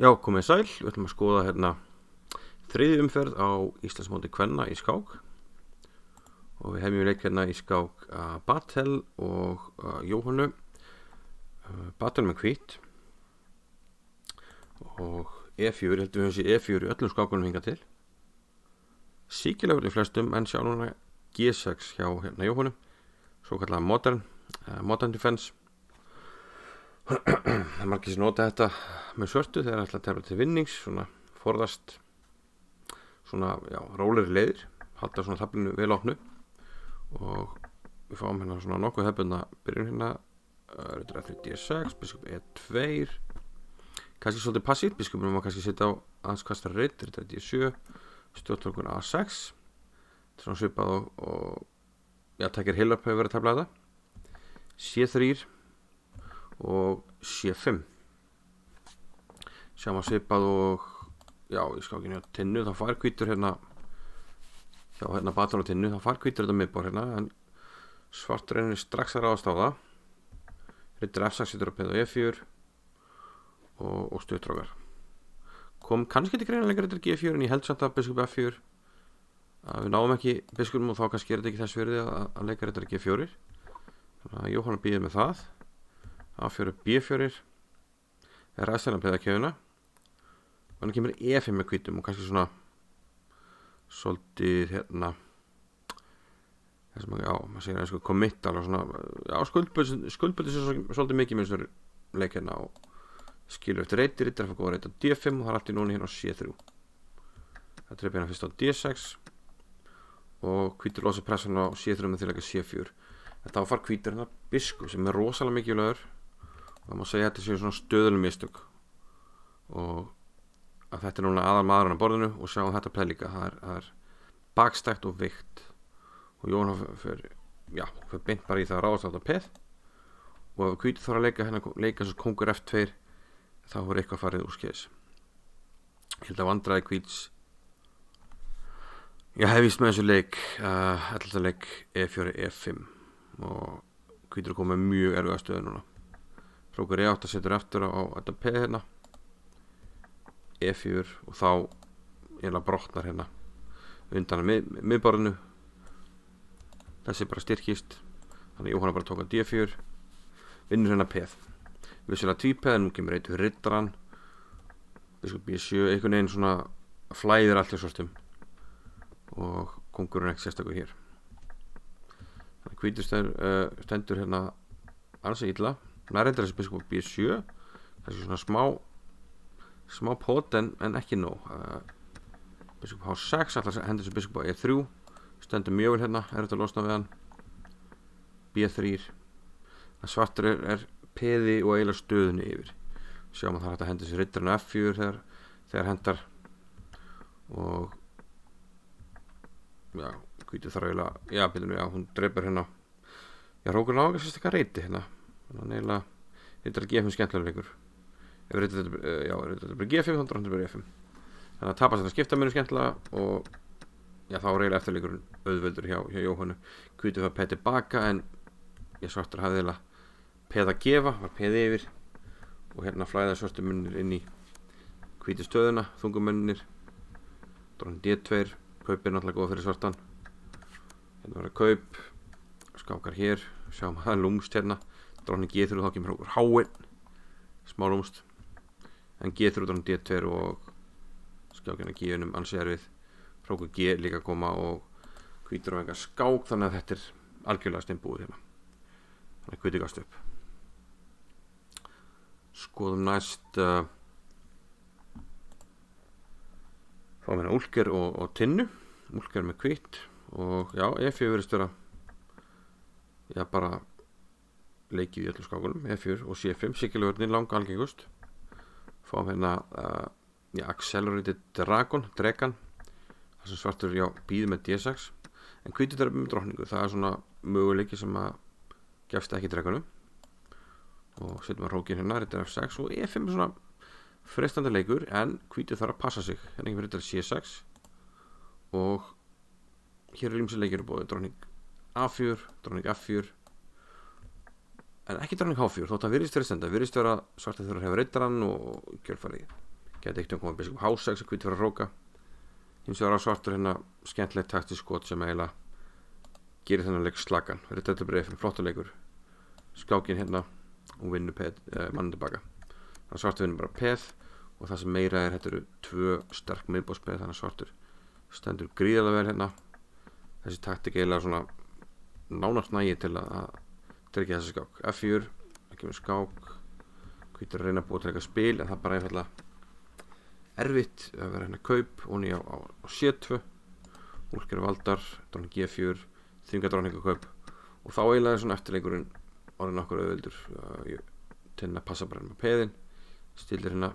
Já, komið sæl, við ætlum að skoða hérna þriðju umferð á Íslandsmóti kvenna í skák og við hefjum leik hérna í skák Batel og Jóhannu. Batel með hvít og E4, heldur við þessi E4 í öllum skákunum hingað til. Síkilegur í flestum en sjá núna G6 hjá hérna Jóhannu, svo kallar modern defense. Það er margir sem nota þetta með svörtu þegar það ætla að tefla til vinnings, svona forðast svona, rólegri leiðir, halda svona taflinu vel opnu og við fáum hérna svona nokkuð hefðbundna byrjun hérna, rautur F3 D6, biskup E2, kannski svolítið passív, biskupinu má kannski setja á aðeins kastar rautur D7, stjórnflokkur A6, þetta er svona svipað og takkir heilöp hefur verið að tefla þetta, C3 og C5. Sjáum að svipað og í skákinu á tinnu, þá fær hvítur hérna hjá hérna Batel á tinnu, þá fær hvítur þetta miðbár hérna, en svartur reynir strax að ráðast á það. Riddur F6 situr á peð á E4 og stuttrókar. Kom kannski til greina lengur riddur G4 en ég held samt að biskup F4 að við náum ekki biskupnum og þá kannski er þetta ekki þess virði að leika riddur G4. Þannig að Jóhanna býður með það. A4, B4 er ræðstæðan að peða kjöfuna og hann kemur E5 með hvítum og kannski svona svolítið hérna þessum að, maður segir að commit alveg svona, skuldböldi svolítið mikið með þessari leik hérna og skilur eftir reytir, þetta er að fá góða reyta D5 og það er allt í núni hérna á C3. Það trefði hérna fyrst á D6 og hvítur losa pressan á C3 með því að leika C4. Þetta áfar hvítur hérna biskup sem er rosalega mikilvægur. Það má segja að þetta séu svona stöðuleg mistök og að þetta er núna aðal maðurinn á borðinu og sjáum þetta peð líka, það er bakstækt og veikt og Jóhann fyrir beint bara í það að ráðast á þetta peð og ef hvítur þarf að leika svo kongur F2 þá voru eitthvað farið úr skeiðis. Ég held að vandræði hvíts hefist með þessu leik 11. leik E4 E5 og hvítur er komið mjög erfiða stöðu núna. Hrókur E8 setur eftir á þetta P hérna E4 og þá eiginlega brotnar hérna undan miðborðinu. Þessi bara styrkist, þannig Jóhanna bara tók að D4, vinnur hérna P. Vissulega tvípeð en nú kemur eitt við riddaran, biskup B7, einhvern veginn svona flæðir allt í svartum og kóngurinn ekki sérstakur hér. Þannig hvítur stendur hérna ansi illa. Nærreyndar þessi biskup B7, kannski svona smá pot en ekki nóg. Biskup H6, allar hendur þessi biskup á E3, stendur mjög vel hérna, þetta að losna við hann. B3, svartur er peði og eiginlega stöðunni yfir. Sjáum að það er hægt að henda þessi riddarinn á F4 þegar hendar og hvítur þarf eiginlega, hún dreipur hérna. Hrókurinn á ekki sérstaklega reyti hérna. Þannig að eiginlega riddarar G5 skemmtilega leikur. Ef riddarar bara G5 þá dróttir bara E5. Þannig að tapast þetta skipta mjög skemmtilega og þá er eiginlega eftirleikurinn auðveldur hjá Jóhannu. Hvítur það peð tilbaka en svartur hafði eiginlega peð að gefa, var peð yfir og hérna flæða svartu munnir inn í hvítu stöðuna, þungumennir. Dróttin D2, kaup er náttúrulega góð fyrir svartan. Hérna var kaup, skákar hér, sjáum að það er lúmst hérna. Dróttin G3 og þá kemur hrókur H1, smá lúmst. En G3 og dróttin D2 og skákina G1 ansi erfið. Hrókur G líka að koma og hvítur á enga skák þannig að þetta er algjörlega steinbúið hérna. Þannig að hvítur gafst upp. Skoðum næst fáum hérna Úlker og tinnu. Úlker með hvítt og E4 verðist vera bara leikið í öllum skákunum, E4 og C5, sikilvörnin langa algengust. Fáum hérna Accelerated Dragon, þar sem svartur býður með D6 en hvítur er með drottningu, það er svona möguleiki sem að gefst ekki dragonum og setjum að hrókin hérna, riddur F6 og E5 er svona freistandi leikur en hvítur þarf að passa sig, hérna ekki riddur C6 og hér er ýmsir leikir búið, drottning A4, drottning F4 en ekki drottning H4, þótt að virðist vera stenda, virðist vera svartur þurfa að hefa riddarann og kjölfarið geti ekkert komið biskup H6 að hvítur fyrir að róka. Hins vegar á svartur hérna skemmtilegt taktisk skot sem eiginlega gerir þennan leik slagan. Riddari B5, flottur leikur. Skákin hérna og vinnur mann tilbaka. Þannig að svartur vinnur bara peð og það sem meira þetta eru 2 sterk miðborðspeð, þannig að svartur stendur gríðarlega vel hérna. Þessi taktik eiginlega svona nánast nægi til að tryggja þessi skák. F4, það kemur skák, hvítur að reyna að búa til eitthvað spil en það bara einfallega erfitt að vera hérna kaup og ný á C2. Úlkir valdar, dróning G4, þvinga dróninga kaup og þá eiginlega svona eftirleikurinn orðin okkur auðveldur. Tinna passa bara með peðin, stillir hérna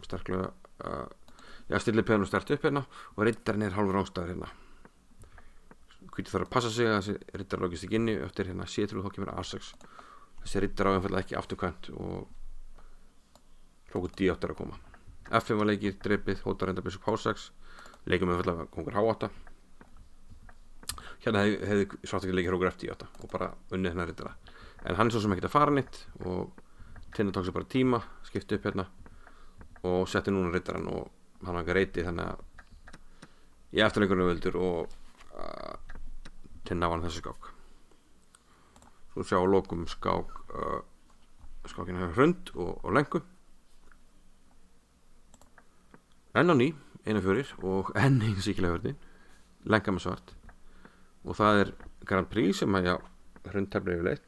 sterklega, stillir peðin og stert upp hérna og riddarinn hálfur rángstæður hérna. Hvítur þarf að passa sig að þessi riddar lókist ekki inni eftir hérna C3 þá kemur A6. Þessi riddar á einfallega ekki afturkvæmt og hrókur D8 að koma. F5 var leikir, drepið, hótar enda biskup H6, leikum einfallega kongur H8. Hérna hefði svartur ekki leikir hrókur F8 og bara unnið hérna riddara. En hann svo sem ekkert að fara nýtt og Tinna tók sér bara tíma, skipti upp hérna og setti núna riddaran og hann var ekki reyti þannig að í eftirleikurinn völdur og Tinna vann þessi skák. Svo sjá lokum skákina hefur hrund og lengu. Enn á ný, 1-4 og enn einn síkilega hörðin, lenga með svart og það er Grand Prix sem að hrund tefnir yfirleitt,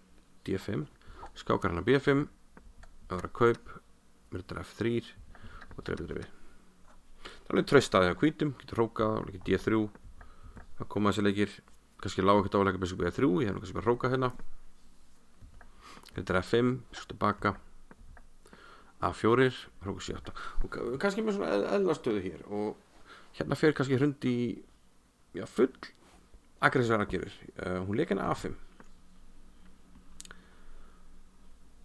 D5, skákar hann að B5, öðra kaup, riddar F3 og drefi. Það er alveg traust aðeins á hvítum, getur hrókað og leikir D3, það koma þessi leikir, kannski lág ekkert á að leika biskup E3, ég hef nú kannski bara hrókað hérna, riddar F5, biskup tilbaka, A4, hrókur C8 og kannski með svona eðlastöðu hér og hérna fer kannski hrund í full aggressívar aðgerðir. Hún leik hérna A5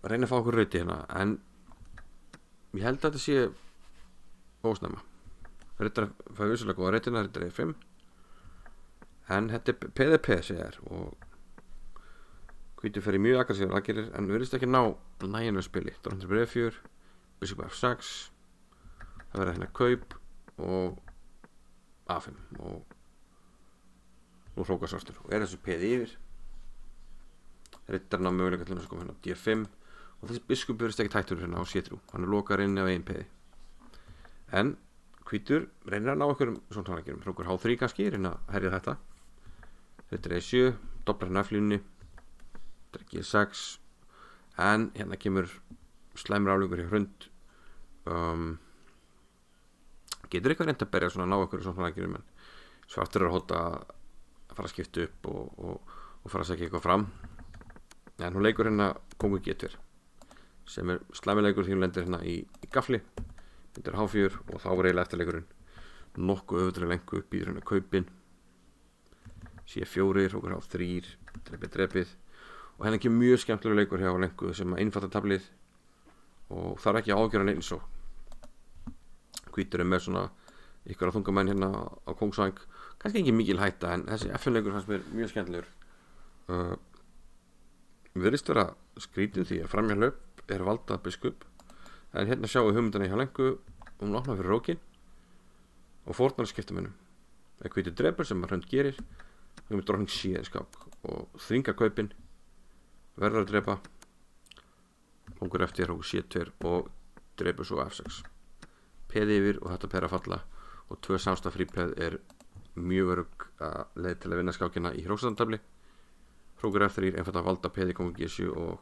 reyna að fá okkur rauti hérna en ég held að þetta sé ósnemma. Riddar fæði vissulega góða rautina, riddar E5 en þetta er PDP segir og hvítur fer í mjög aggressívar aðgerðir en við virðist ekki ná nægilega spili. Dróttir B4, biskup F6, það verða hérna kaup og A5 og nú hrókar svartur og þessu peði yfir. Riddarinn á möguleika til að koma hérna D5 og þessi biskup verðist ekki tættur hérna á C3, hann er lokar inni á einn peði. En hvítur reynir að ná einhverjum svona tónleikirum, hrókur H3 kannski, reyna að herja þetta. Riddar E7, doblar hérna F-línunni, G6 en hérna kemur slæmur aflengur í hrund. Getur eitthvað reynd að berja svona að ná einhverjum svona tónleikirum en svartur er að hóta að fara að skipta upp og fara að segja eitthvað fram. En hún leikur hérna kongur G2 sem er slæmileikur því hún lendir hérna í gafli, myndir H4 og þá er eiginlega eftirleikurinn nokkuð öfudri lengu, býður hérna kaupin C4, hrókur H3, drepið og hérna kemur mjög skemmtilegur leikur hjá lengu sem að einfalda tablið og þarf ekki að ágjöra neitt svo. Hvítur er með svona ykkur að þunga menn hérna á kongsvæng, kannski ekki mikil hætta en þessi F-leikur fannst mér mjög skemmtilegur. Virðist vera skrítið því að framhjá hlaup er valdað biskup en hérna sjáum við hugmyndina hjá lengu hún opnar fyrir rókin og fórnar skiptamönnum. Það er hvítur drepur sem hrund gerir og með dróning C skák og þvingar kaupin, verður að drepa, kongur eftir hrókur C2 og drepur svo F6. Peði yfir og þetta per að falla og 2 samstað frípeð er mjög örugg að leið til að vinna skákina í hróksatantabli. Hrókur F3 einfalt að valda peði kongur G7 og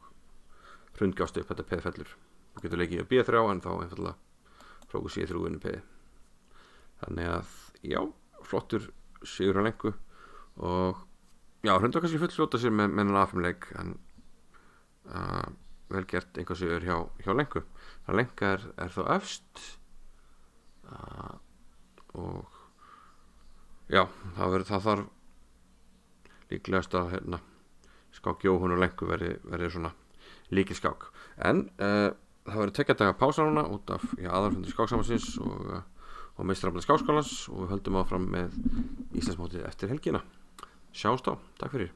hrund gást upp þetta peð fellur. Þú getur leikið á B3 en þá einfalt að hrókur C3 vinnur peði. Þannig að flottur sigur á lengu og hrund var kannski fullfljóta sér með hennan A5 leik en vel gert einhver sigur hjá lengu. Það lenga er þá efst og það þarf líklegast að skák Jóhann og lengu verði svona líkilskák en það verður 2 daga pása núna út af aðalfundur skáksamansins og meistarafli skákskólans og við höldum áfram með Íslandsmótið eftir helgina. Sjáumst þá, takk fyrir.